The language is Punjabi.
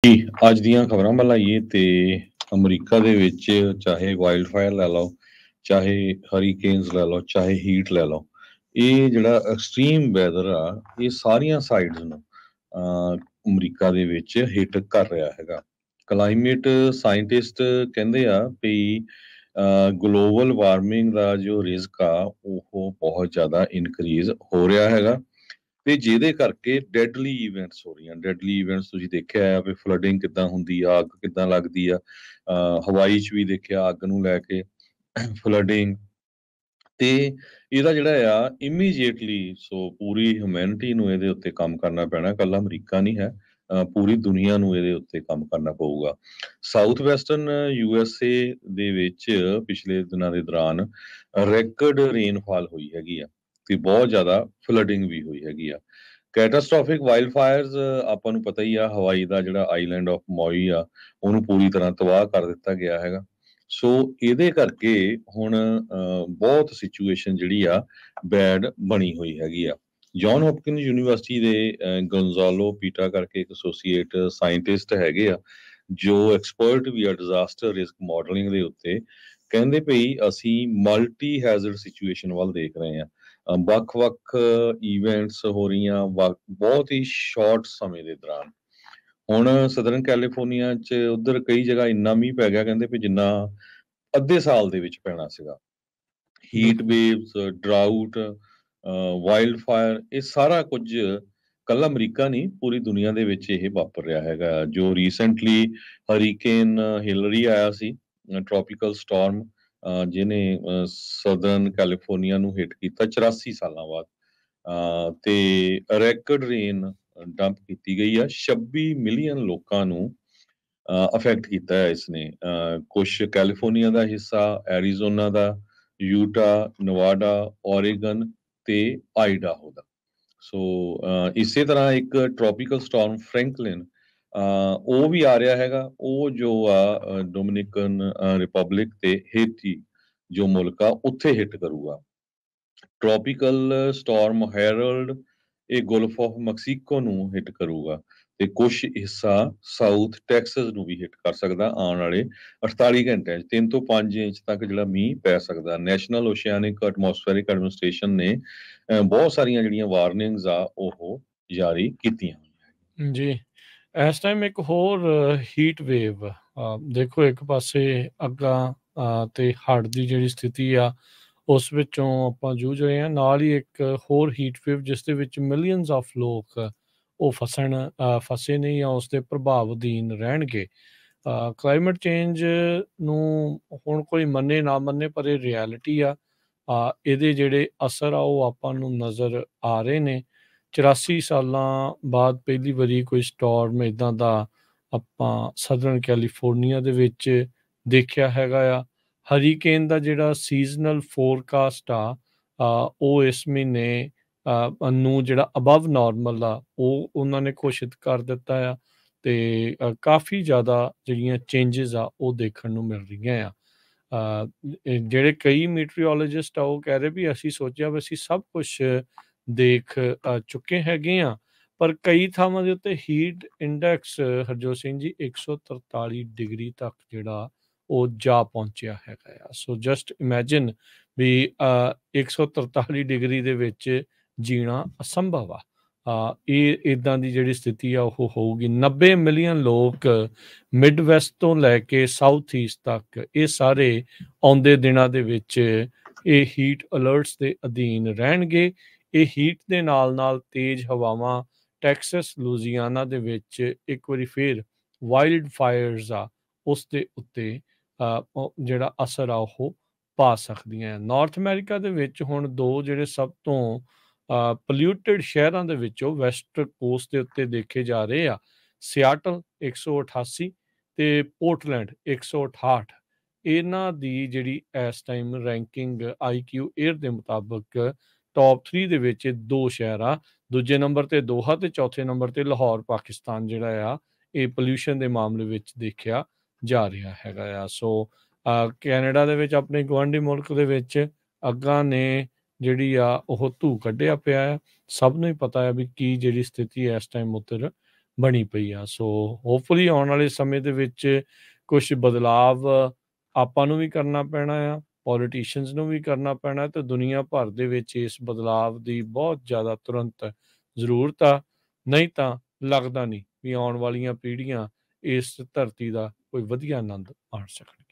ਜੀ ਅੱਜ ਦੀਆਂ ਖਬਰਾਂ ਵੱਲ ਆਈਏ ਤੇ ਅਮਰੀਕਾ ਦੇ ਵਿੱਚ ਚਾਹੇ ਵਾਈਲਡ ਫਾਇਰ ਲੈ ਲਓ, ਚਾਹੇ ਹਰੀਕੇਨਸ ਲੈ ਲਓ, ਚਾਹੇ ਹੀਟ ਲੈ ਲਓ, ਇਹ ਜਿਹੜਾ ਐਕਸਟ੍ਰੀਮ ਵੈਦਰ ਆ ਇਹ ਸਾਰੀਆਂ ਸਾਈਡਸ ਨੂੰ ਅਮਰੀਕਾ ਦੇ ਵਿੱਚ ਹਿੱਟ ਕਰ ਰਿਹਾ ਹੈਗਾ। ਕਲਾਈਮੇਟ ਸਾਇੰਟਿਸਟ ਕਹਿੰਦੇ ਆ ਵੀ ਗਲੋਬਲ ਵਾਰਮਿੰਗ ਦਾ ਜੋ ਰਿਸਕ ਆ ਉਹ ਬਹੁਤ ਜ਼ਿਆਦਾ ਇਨਕਰੀਜ਼ ਹੋ ਰਿਹਾ ਹੈਗਾ ਤੇ ਜਿਹਦੇ ਕਰਕੇ ਡੈਡਲੀ ਇਵੈਂਟਸ ਹੋ ਰਹੀਆਂ। ਡੈਡਲੀ ਇਵੈਂਟਸ ਤੁਸੀਂ ਦੇਖਿਆ ਆ ਵੀ ਫਲੱਡਿੰਗ ਕਿੱਦਾਂ ਹੁੰਦੀ ਆ, ਅੱਗ ਕਿੱਦਾਂ ਲੱਗਦੀ ਆ, ਹਵਾਈ 'ਚ ਵੀ ਦੇਖਿਆ ਅੱਗ ਨੂੰ ਲੈ ਕੇ ਫਲੱਡਿੰਗ। ਤੇ ਇਹਦਾ ਜਿਹੜਾ ਆ ਇਮੀਡੀਏਟਲੀ ਸੋ ਪੂਰੀ ਹਿਊਮੈਨਿਟੀ ਨੂੰ ਇਹਦੇ ਉੱਤੇ ਕੰਮ ਕਰਨਾ ਪੈਣਾ, ਇਕੱਲਾ ਅਮਰੀਕਾ ਨਹੀਂ ਹੈ, ਪੂਰੀ ਦੁਨੀਆ ਨੂੰ ਇਹਦੇ ਉੱਤੇ ਕੰਮ ਕਰਨਾ ਪਊਗਾ। ਸਾਊਥ ਵੈਸਟਰਨ USA ਦੇ ਵਿੱਚ ਪਿਛਲੇ ਦਿਨਾਂ ਦੇ ਦੌਰਾਨ ਰੈਕਡ ਰੇਨਫਾਲ ਹੋਈ ਹੈਗੀ ਆ ਤੇ ਬਹੁਤ ਜ਼ਿਆਦਾ ਫਲੱਡਿੰਗ ਵੀ ਹੋਈ ਹੈਗੀ ਆ। ਕੈਟਾਸਟ੍ਰੋਫਿਕ ਵਾਈਲਡ ਫਾਇਰਸ ਆਪਾਂ ਨੂੰ ਪਤਾ ਹੀ ਆ, ਹਵਾਈ ਦਾ ਜਿਹੜਾ ਆਈਲੈਂਡ ਆਫ ਮੌਈ ਆ ਉਹਨੂੰ ਪੂਰੀ ਤਰ੍ਹਾਂ ਤਬਾਹ ਕਰ ਦਿੱਤਾ ਗਿਆ ਹੈਗਾ। ਸੋ ਇਹਦੇ ਕਰਕੇ ਹੁਣ ਬਹੁਤ ਸਿਚੁਏਸ਼ਨ ਜਿਹੜੀ ਆ ਬੈਡ ਬਣੀ ਹੋਈ ਹੈਗੀ ਆ। ਜੌਨ ਹੌਪਕਿੰਸ ਯੂਨੀਵਰਸਿਟੀ ਦੇ ਗੋਨਜ਼ਾਲੋ ਪੀਟਾ ਕਰਕੇ ਇੱਕ ਐਸੋਸੀਏਟ ਸਾਇੰਟਿਸਟ ਹੈਗੇ ਆ ਜੋ ਐਕਸਪਰਟ ਵੀ ਆ ਡਿਜ਼ਾਸਟਰ ਰਿਸਕ ਮਾਡਲਿੰਗ ਦੇ ਉੱਤੇ। ਕਹਿੰਦੇ ਭਈ ਅਸੀਂ ਮਲਟੀ ਹੈਜ਼ਰਡ ਸਿਚੁਏਸ਼ਨ ਵੱਲ ਦੇਖ ਰਹੇ ਹਾਂ। ਵੱਖ-ਵੱਖ ਇਵੈਂਟਸ ਹੋ ਰਹੀਆਂ ਬਹੁਤ ਹੀ ਸ਼ਾਰਟ ਸਮੇਂ ਦੇ ਦੌਰਾਨ। ਹੁਣ ਸਦਰਨ ਕੈਲੀਫੋਰਨੀਆ 'ਚ ਉੱਧਰ ਕਈ ਜਗ੍ਹਾ ਇੰਨਾ ਮੀਂਹ ਪੈ ਗਿਆ ਕਹਿੰਦੇ ਵੀ ਜਿੰਨਾ ਅੱਧੇ ਸਾਲ ਦੇ ਵਿੱਚ ਪੈਣਾ ਸੀਗਾ। ਹੀਟ ਬਿਲਕੁਲ। ਵੇਵਸ, ਡਰਾਊਟ, ਵਾਈਲਡ ਫਾਇਰ, ਇਹ ਸਾਰਾ ਕੁਝ ਕੱਲਾ ਅਮਰੀਕਾ ਨਹੀਂ ਪੂਰੀ ਦੁਨੀਆ ਦੇ ਵਿੱਚ ਇਹ ਵਾਪਰ ਰਿਹਾ ਹੈਗਾ। ਜੋ ਰੀਸੈਂਟਲੀ ਹਰੀਕੇਨ ਹਿਲਰੀ ਆਇਆ ਸੀ, ਟ੍ਰੋਪੀਕਲ ਸਟਾਰਮ, ਜਿਹਨੇ ਸਦਰਨ ਕੈਲੀਫੋਰਨੀਆ ਨੂੰ ਹਿੱਟ ਕੀਤਾ 84 ਸਾਲਾਂ ਬਾਅਦ। ਤੇ ਰੈਕਡ ਰੇਨ ਡੰਪ ਕੀਤੀ ਗਈ ਆ, 26 ਮਿਲੀਅਨ ਲੋਕਾਂ ਨੂੰ ਅਫੈਕਟ ਕੀਤਾ ਹੈ ਇਸਨੇ। ਕੁਛ ਕੈਲੀਫੋਰਨੀਆ ਦਾ ਹਿੱਸਾ, ਐਰੀਜ਼ੋਨਾ ਦਾ, ਯੂਟਾ, ਨਵਾਡਾ, ਓਰੇਗਨ ਤੇ ਆਈਡਾਹੋ ਦਾ। ਸੋ ਇਸੇ ਤਰ੍ਹਾਂ ਇੱਕ ਟ੍ਰੋਪੀਕਲ ਸਟਾਰਮ ਫ੍ਰੈਂਕਲਿਨ ਉਹ ਵੀ ਆ ਰਿਹਾ ਹੈਗਾ। ਉਹ ਜੋ ਆ ਡੋਮਿਨਿਕਨ ਰਿਪਬਲਿਕ ਤੇ ਹੇਤੀ ਜੋ ਮੁਲਕ ਆ ਉੱਥੇ ਹਿੱਟ ਕਰੂਗਾ। ਟ੍ਰੋਪੀਕਲ ਸਟਾਰਮ ਹੈਰਲਡ ਇਹ ਗਲਫ ਆਫ ਮੈਕਸੀਕੋ ਨੂੰ ਹਿੱਟ ਕਰੂਗਾ ਤੇ ਕੁਛ ਹਿੱਸਾ ਸਾਊਥ ਟੈਕਸਸ ਨੂੰ ਵੀ ਹਿੱਟ ਕਰ ਸਕਦਾ ਆਉਣ ਵਾਲੇ 48 ਘੰਟਿਆਂ 'ਚ। 3 ਤੋਂ 5 ਇੰਚ ਤੱਕ ਜਿਹੜਾ ਮੀਂਹ ਪੈ ਸਕਦਾ। ਨੈਸ਼ਨਲ ਓਸ਼ੀਆਨਿਕ ਐਟਮੋਸਫੇਰਿਕ ਐਡਮਿਨਿਸਟ੍ਰੇਸ਼ਨ ਨੇ ਬਹੁਤ ਸਾਰੀਆਂ ਜਿਹੜੀਆਂ ਵਾਰਨਿੰਗਸ ਆ ਉਹ ਜਾਰੀ ਕੀਤੀਆਂ ਹੋਈਆਂ। ਜੀ, ਇਸ ਟਾਈਮ ਇੱਕ ਹੋਰ ਹੀਟ ਵੇਵ, ਦੇਖੋ ਇੱਕ ਪਾਸੇ ਅੱਗਾਂ ਤੇ ਹੜ੍ਹ ਦੀ ਜਿਹੜੀ ਸਥਿਤੀ ਆ ਉਸ ਵਿੱਚੋਂ ਆਪਾਂ ਜੂਝ ਰਹੇ ਹਾਂ, ਨਾਲ ਹੀ ਇੱਕ ਹੋਰ ਹੀਟ ਵੇਵ ਜਿਸ ਦੇ ਵਿੱਚ ਮਿਲੀਅਨਸ ਆਫ ਲੋਕ ਉਹ ਫਸੇ ਨੇ ਜਾਂ ਉਸ ਦੇ ਪ੍ਰਭਾਵ ਅਧੀਨ ਰਹਿਣਗੇ। ਕਲਾਈਮੇਟ ਚੇਂਜ ਨੂੰ ਹੁਣ ਕੋਈ ਮੰਨੇ ਨਾ ਮੰਨੇ ਪਰ ਇਹ ਰਿਐਲਿਟੀ ਆ। ਇਹਦੇ ਜਿਹੜੇ ਅਸਰ ਆ ਉਹ ਆਪਾਂ ਨੂੰ ਨਜ਼ਰ ਆ ਰਹੇ ਨੇ। 84 ਸਾਲਾਂ ਬਾਅਦ ਪਹਿਲੀ ਵਾਰੀ ਕੋਈ ਸਟੋਰਮ ਇੱਦਾਂ ਦਾ ਆਪਾਂ ਸਦਰਨ ਕੈਲੀਫੋਰਨੀਆ ਦੇ ਵਿੱਚ ਦੇਖਿਆ ਹੈਗਾ ਆ। ਹਰੀਕੇਨ ਦਾ ਜਿਹੜਾ ਸੀਜ਼ਨਲ ਫੋਰਕਾਸਟ ਆ ਉਹ ਇਸ ਮਹੀਨੇ ਨੂੰ ਜਿਹੜਾ ਅਬਵ ਨਾਰਮਲ ਆ ਉਹ ਉਹਨਾਂ ਨੇ ਘੋਸ਼ਿਤ ਕਰ ਦਿੱਤਾ ਆ ਤੇ ਕਾਫੀ ਜ਼ਿਆਦਾ ਜਿਹੜੀਆਂ ਚੇਂਜਸ ਆ ਉਹ ਦੇਖਣ ਨੂੰ ਮਿਲ ਰਹੀਆਂ ਆ। ਜਿਹੜੇ ਕਈ ਮੀਟਰੀਓਲੋਜਿਸਟ ਆ ਉਹ ਕਹਿ ਰਹੇ ਵੀ ਅਸੀਂ ਸੋਚਿਆ ਵੀ ਅਸੀਂ ਸਭ ਕੁਛ ਦੇਖ ਚੁੱਕੇ ਹੈਗੇ ਆ, ਪਰ ਕਈ ਥਾਵਾਂ ਦੇ ਉੱਤੇ heat index Harjot Singh ji 143 degree ਤੱਕ ਜਿਹੜਾ ਉਹ ਜਾ ਪਹੁੰਚਿਆ ਹੈਗਾ ਆ। ਸੋ ਜਸਟ ਇਮੈਜਿਨ ਵੀ 143 ਡਿਗਰੀ ਦੇ ਵਿੱਚ ਜੀਣਾ ਅਸੰਭਵ ਆ। ਇਹ ਇੱਦਾਂ ਦੀ ਜਿਹੜੀ ਸਥਿਤੀ ਆ ਉਹ ਹੋਊਗੀ। 90 ਮਿਲੀਅਨ ਲੋਕ ਮਿਡ ਵੈਸਟ ਤੋਂ ਲੈ ਕੇ ਸਾਊਥ ਈਸਟ ਤੱਕ ਇਹ ਸਾਰੇ ਆਉਂਦੇ ਦਿਨਾਂ ਦੇ ਵਿੱਚ ਇਹ ਹੀਟ ਅਲਰਟਸ ਦੇ ਅਧੀਨ ਰਹਿਣਗੇ। ਇਹ ਹੀਟ ਦੇ ਨਾਲ ਨਾਲ ਤੇਜ਼ ਹਵਾਵਾਂ ਟੈਕਸਸ, ਲੂਜ਼ੀਆਨਾ ਦੇ ਵਿੱਚ ਇੱਕ ਵਾਰੀ ਫਿਰ ਵਾਈਲਡ ਫਾਇਰਸ ਆ ਉਸ ਦੇ ਉੱਤੇ ਜਿਹੜਾ ਅਸਰ ਆ ਉਹ ਪਾ ਸਕਦੀਆਂ। ਨਾਰਥ ਅਮਰੀਕਾ ਦੇ ਵਿੱਚ ਹੁਣ ਦੋ ਜਿਹੜੇ ਸਭ ਤੋਂ ਪੋਲਿਊਟਿਡ ਸ਼ਹਿਰਾਂ ਦੇ ਵਿੱਚੋਂ ਵੈਸਟ ਕੋਸਟ ਦੇ ਉੱਤੇ ਦੇਖੇ ਜਾ ਰਹੇ ਆ, ਸਿਆਟਲ 188 ਤੇ ਪੋਰਟਲੈਂਡ 168। ਇਹਨਾਂ ਦੀ ਜਿਹੜੀ ਇਸ ਟਾਈਮ ਰੈਂਕਿੰਗ IQ 에ਅਰ ਦੇ ਮੁਤਾਬਕ ਟੌਪ 3 ਦੇ ਵਿੱਚ ਦੋ ਸ਼ਹਿਰ ਆ। ਦੂਜੇ ਨੰਬਰ ਤੇ ਦੋਹਾ ਤੇ ਚੌਥੇ ਨੰਬਰ ਤੇ ਲਾਹੌਰ ਪਾਕਿਸਤਾਨ ਜਿਹੜਾ ਆ ਇਹ ਪੋਲਿਊਸ਼ਨ ਦੇ ਮਾਮਲੇ ਵਿੱਚ ਦੇਖਿਆ ਜਾ ਰਿਹਾ ਹੈਗਾ ਆ। ਸੋ ਕੈਨੇਡਾ ਦੇ ਵਿੱਚ ਆਪਣੇ ਗੁਆਂਢੀ ਮੁਲਕ ਦੇ ਵਿੱਚ ਅੱਗਾਂ ਨੇ ਜਿਹੜੀ ਆ ਉਹ ਧੂ ਕੱਢਿਆ ਪਿਆ ਆ। ਸਭ ਨੂੰ ਹੀ ਪਤਾ ਹੈ ਵੀ ਕੀ ਜਿਹੜੀ ਸਥਿਤੀ ਇਸ ਟਾਈਮ ਉੱਧਰ ਬਣੀ ਪਈ ਆ। ਸੋ ਹੋਪਫੁਲੀ ਆਉਣ ਵਾਲੇ ਸਮੇਂ ਦੇ ਵਿੱਚ ਕੁਛ ਬਦਲਾਵ ਆਪਾਂ ਨੂੰ ਵੀ ਕਰਨਾ ਪੈਣਾ ਆ, ਪੋਲੀਟੀਸ਼ੀਅਨਸ ਨੂੰ ਵੀ ਕਰਨਾ ਪੈਣਾ ਤੇ ਦੁਨੀਆ ਭਰ ਦੇ ਵਿੱਚ ਇਸ ਬਦਲਾਵ ਦੀ ਬਹੁਤ ਜ਼ਿਆਦਾ ਤੁਰੰਤ ਜ਼ਰੂਰਤ ਆ। ਨਹੀਂ ਤਾਂ ਲੱਗਦਾ ਨਹੀਂ ਵੀ ਆਉਣ ਵਾਲੀਆਂ ਪੀੜ੍ਹੀਆਂ ਇਸ ਧਰਤੀ ਦਾ ਕੋਈ ਵਧੀਆ ਆਨੰਦ ਮਾਣ ਸਕਣ।